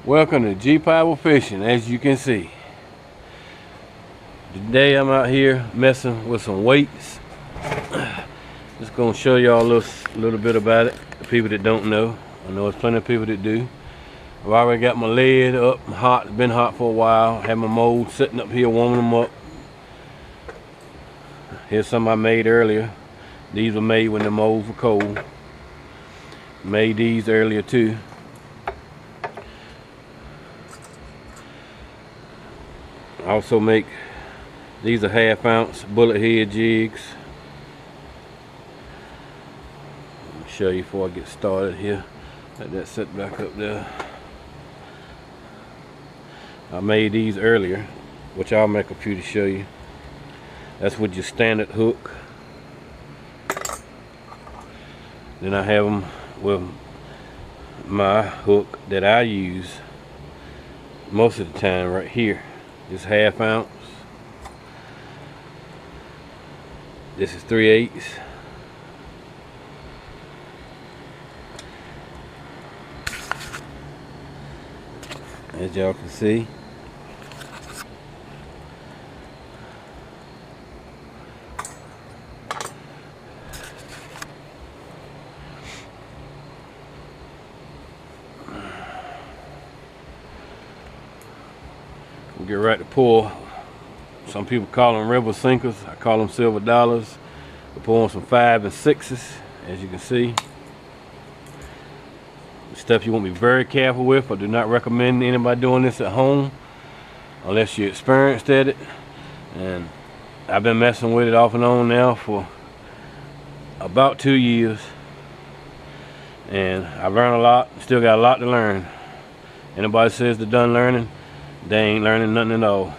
Welcome to G-Power Fishing. As you can see, today I'm out here messing with some weights. Just gonna show y'all a little bit about it. The people that don't know, I know there's plenty of people that do. I've already got my lead up, hot. It's been hot for a while. Had my mold sitting up here warming them up. Here's some I made earlier. These were made when the molds were cold. Made these earlier too. I also make these are 1/2 ounce bullet head jigs. Let me show you before I get started here. Let that sit back up there. I made these earlier, which I'll make a few to show you. That's with your standard hook. Then I have them with my hook that I use most of the time right here. This 1/2 ounce. This is 3/8. As y'all can see. We'll get right to pull. Some people call them river sinkers. I call them silver dollars. We're pulling some 5 and 6s, as you can see. Stuff you want to be very careful with. I do not recommend anybody doing this at home unless you're experienced at it. And I've been messing with it off and on now for about 2 years, and I've learned a lot. Still got a lot to learn. Anybody says they're done learning, they ain't learning nothing at all.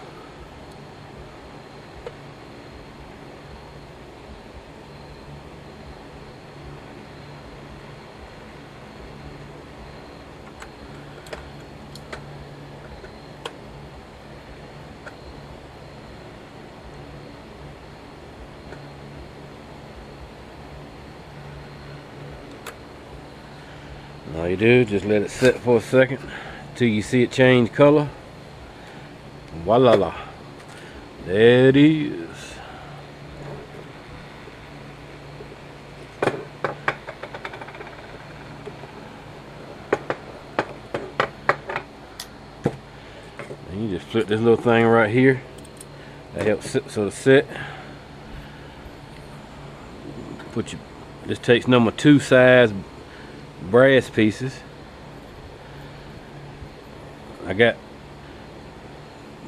All you do, just let it sit for a second till you see it change color. Voila, there it is. And you just flip this little thing right here. That helps sit so to sit. This takes number 2 size brass pieces. I got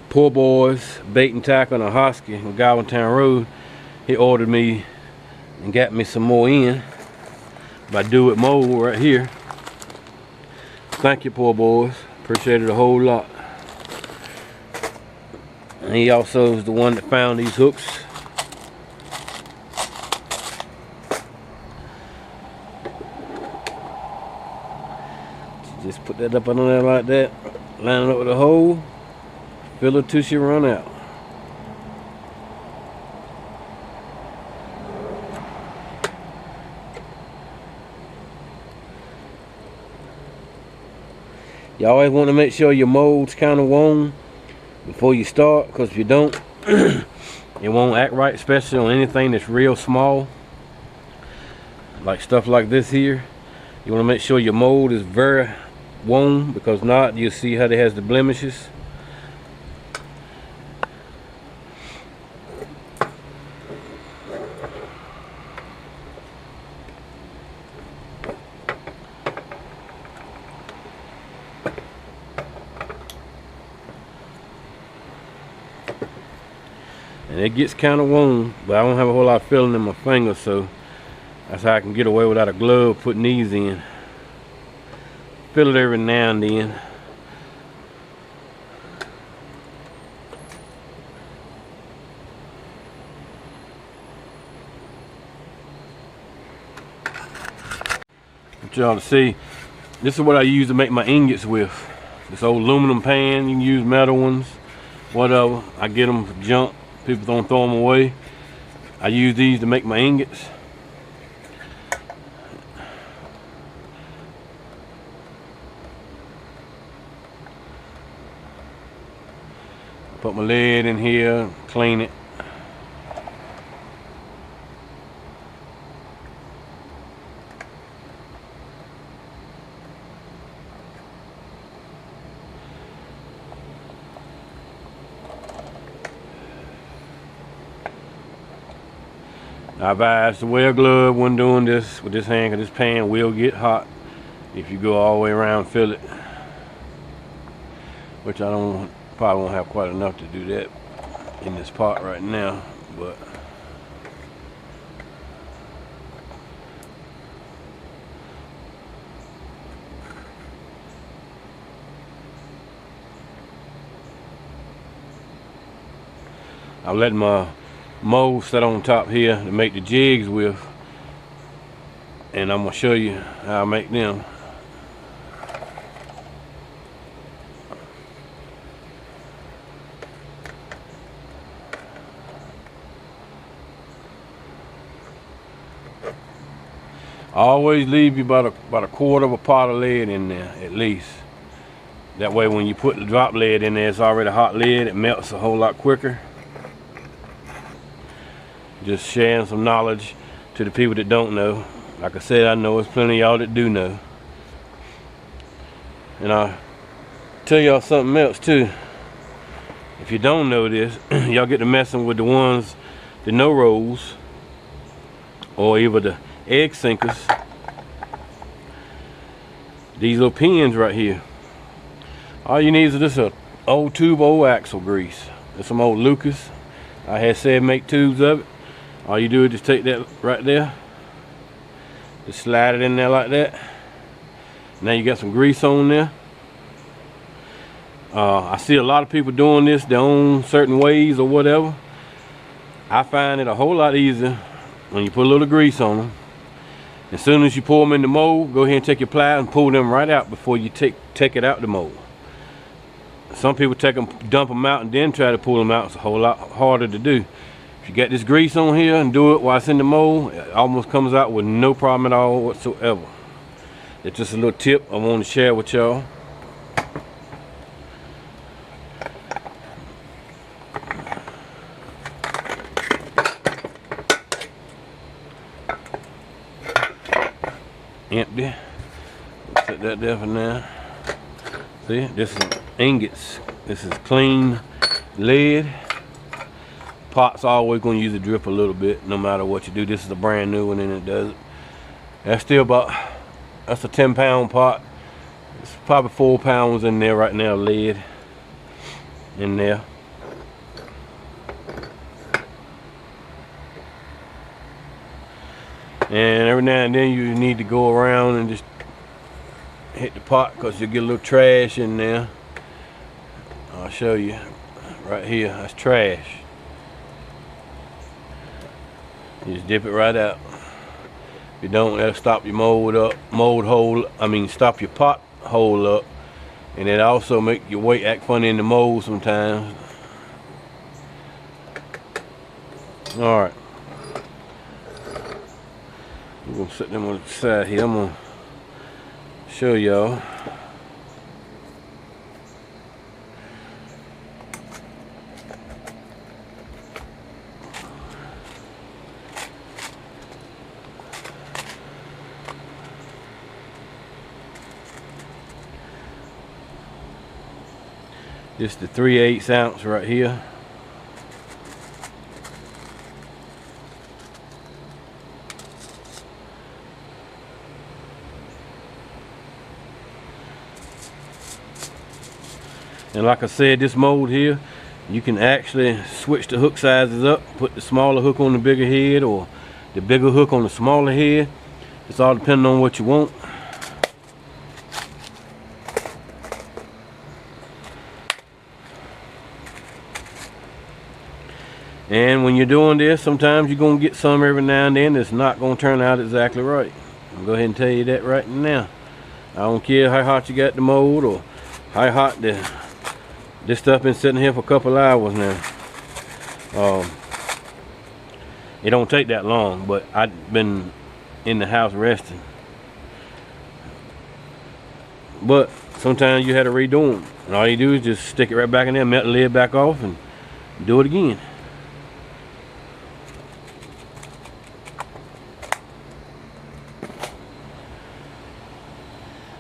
poor boys bait and tackle on a Hosky on Godwintown Road. He ordered me and got me some more in by Do It Mold right here. Thank you, poor boys, appreciate it a whole lot. And he also is the one that found these hooks. Just put that up under there like that, line it up with a hole, fill it till she run out. You always want to make sure your mold's kind of warm before you start, because if you don't, it won't act right, especially on anything that's real small, like stuff like this here. You want to make sure your mold is very warm, because not, you'll see how it has the blemishes. And it gets kind of warm, but I don't have a whole lot of feeling in my fingers, so that's how I can get away without a glove putting these in. Feel it every now and then. Want y'all to see, this is what I use to make my ingots with. This old aluminum pan, you can use metal ones, whatever. I get them for junk. People don't throw them away. I use these to make my ingots. Put my lid in here, clean it. I advise to wear a glove when doing this with this hand, because this pan will get hot if you go all the way around and fill it. Which I probably won't have quite enough to do that in this pot right now, but I'm letting my mold set on top here to make the jigs with, and I'm gonna show you how I make them. Always leave you about a quarter of a pot of lead in there at least. That way when you put the drop lead in there, it's already a hot lead, it melts a whole lot quicker. Just sharing some knowledge to the people that don't know. Like I said, I know there's plenty of y'all that do know. And I'll tell y'all something else too. If you don't know this, y'all get to messing with the ones, the no rolls, or either the egg sinkers. These little pins right here. All you need is just an old tube of old axle grease. There's some old Lucas. I had said make tubes of it. All you do is just take that right there, just slide it in there like that. Now you got some grease on there. I see a lot of people doing this their own certain ways or whatever. I find it a whole lot easier when you put a little grease on them. As soon as you pour them in the mold, go ahead and take your pliers and pull them right out before you take it out the mold. Some people dump them out and then try to pull them out. It's a whole lot harder to do. If you get this grease on here and do it while it's in the mold, it almost comes out with no problem at all whatsoever. It's just a little tip I want to share with y'all. Empty. Set that there for now. See, this is ingots. This is clean lead. Pot's always going to use a drip a little bit no matter what you do. This is a brand new one and it does it. That's still that's a 10-pound pot. It's probably 4 pounds in there right now, lead in there. And every now and then you need to go around and just hit the pot because you'll get a little trash in there. I'll show you right here. That's trash. You just dip it right out. If you don't, that'll stop your stop your pot hole up, and it also make your weight act funny in the mold sometimes. All right. I'm gonna set them on the side here. I'm gonna show y'all. This is the 3/8 ounce right here. And like I said, this mold here, you can actually switch the hook sizes up, put the smaller hook on the bigger head or the bigger hook on the smaller head. It's all depending on what you want. And when you're doing this, sometimes you're going to get some every now and then that's not going to turn out exactly right. I'll go ahead and tell you that right now. I don't care how hot you got the mold or how hot this stuff been sitting here for a couple hours now. It don't take that long, but I've been in the house resting. But sometimes you had to redo them. And all you do is just stick it right back in there, melt the lid back off, and do it again.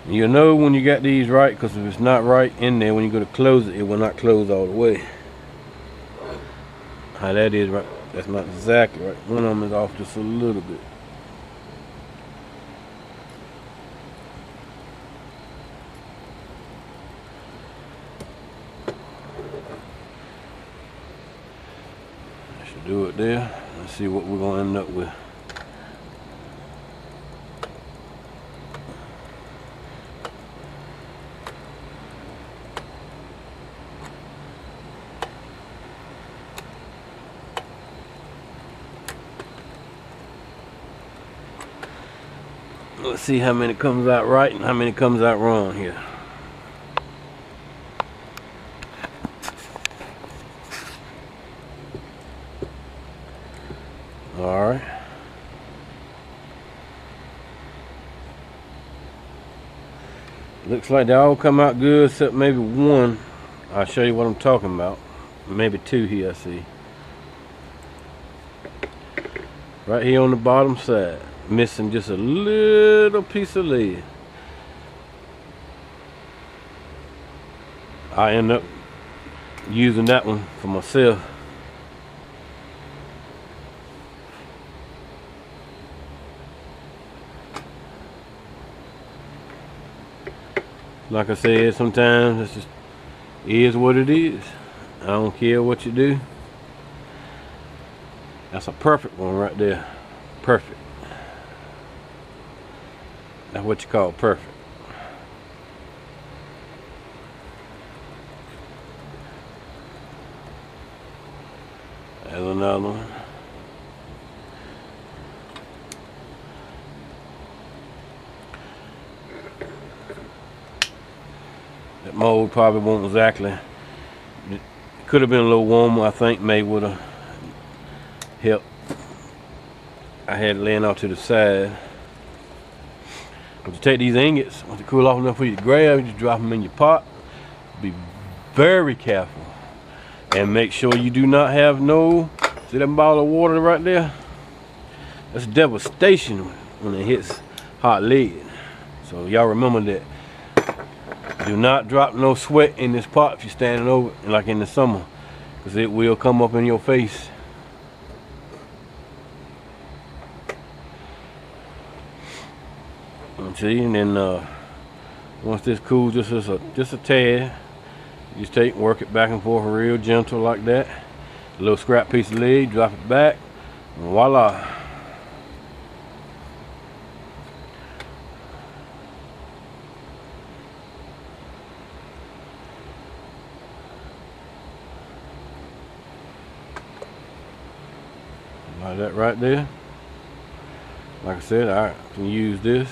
You'll know when you got these right, because if it's not right in there, when you go to close it, it will not close all the way. How that is, right? That's not exactly right. One of them is off just a little bit. That should do it there. Let's see what we're gonna end up with. Let's see how many comes out right and how many comes out wrong here. Alright. Looks like they all come out good except maybe one. I'll show you what I'm talking about. Maybe two here I see. Right here on the bottom side. Missing just a little piece of lead. I end up using that one for myself. Like I said, sometimes it's just is what it is. I don't care what you do. That's a perfect one right there. Perfect. That's what you call perfect. There's another one. That mold probably won't exactly. It could have been a little warmer, I think, maybe would have helped. I had it laying off to the side. But you take these ingots, once they cool off enough for you to grab, you just drop them in your pot. Be very careful. And make sure you do not have no, see that bottle of water right there? That's devastation when it hits hot lead. So y'all remember that. Do not drop no sweat in this pot if you're standing over it, like in the summer, because it will come up in your face. See, and then once this cools just a tad, you just take and work it back and forth real gentle like that. A little scrap piece of lead, drop it back, and voila. Like that right there. Like I said, I can use this.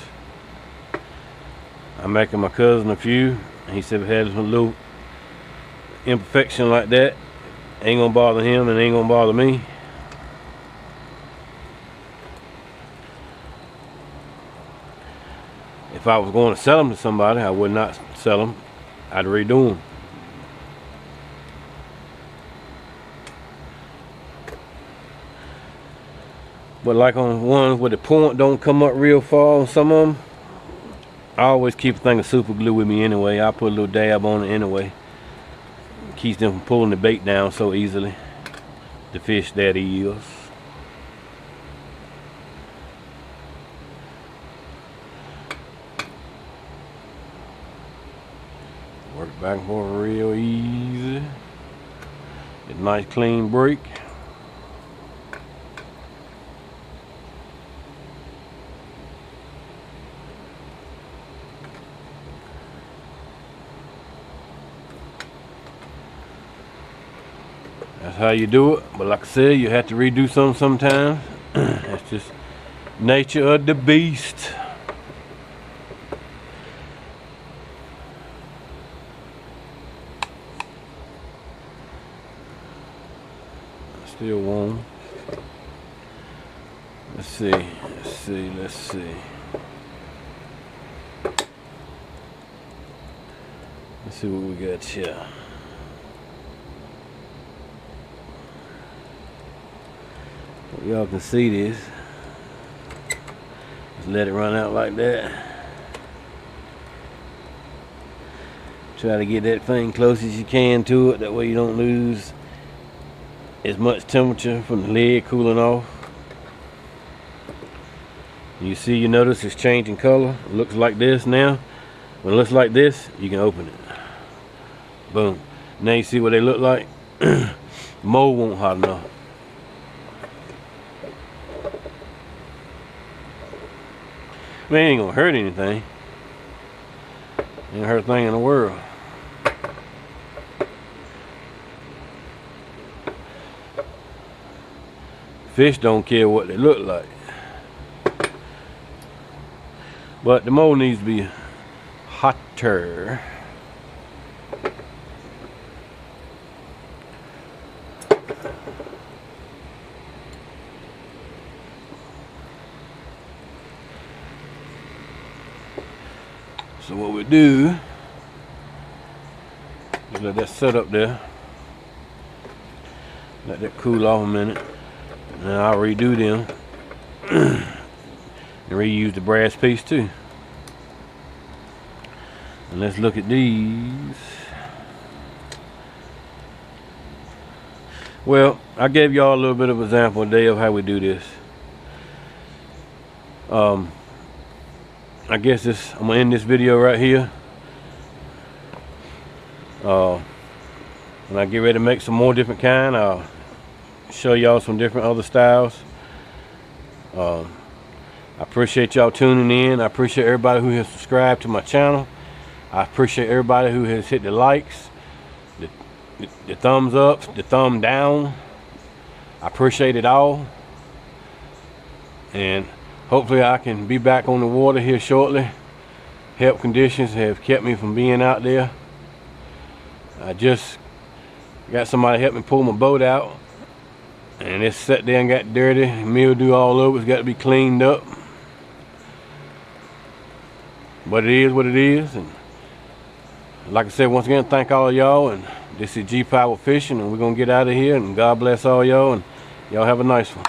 I'm making my cousin a few. He said if it had a little imperfection like that, ain't gonna bother him and ain't gonna bother me. If I was going to sell them to somebody, I would not sell them. I'd redo them. But like on ones where the point don't come up real far on some of them, I always keep a thing of super glue with me anyway. I put a little dab on it anyway. Keeps them from pulling the bait down so easily. The fish that is. Work back and forth real easy. Get a nice clean break. That's how you do it, but like I said, you have to redo something sometimes. That's just nature of the beast. Still warm. Let's see. Let's see what we got here. Y'all can see this. Just let it run out like that. Try to get that thing close as you can to it. That way you don't lose as much temperature from the lid cooling off. You see, you notice it's changing color. It looks like this now. When it looks like this, you can open it. Boom. Now you see what they look like. Mold won't hot enough. Man, ain't gonna hurt anything. Ain't hurt a thing in the world. Fish don't care what they look like. But the mold needs to be hotter. So what we do is let that set up there. Let that cool off a minute. And then I'll redo them. And reuse the brass piece too. And let's look at these. Well, I gave y'all a little bit of an example today of how we do this. I guess I'm gonna end this video right here. When I get ready to make some more different kind, I'll show y'all some different other styles. I appreciate y'all tuning in. I appreciate everybody who has subscribed to my channel. I appreciate everybody who has hit the likes, the thumbs up, the thumb down. I appreciate it all. And hopefully I can be back on the water here shortly. Health conditions have kept me from being out there. I just got somebody to help me pull my boat out. And it's sat there and got dirty, mildew all over. It's got to be cleaned up. But it is what it is. And like I said, once again, thank all of y'all. And this is G Power Fishing, and we're going to get out of here. And God bless all y'all. And y'all have a nice one.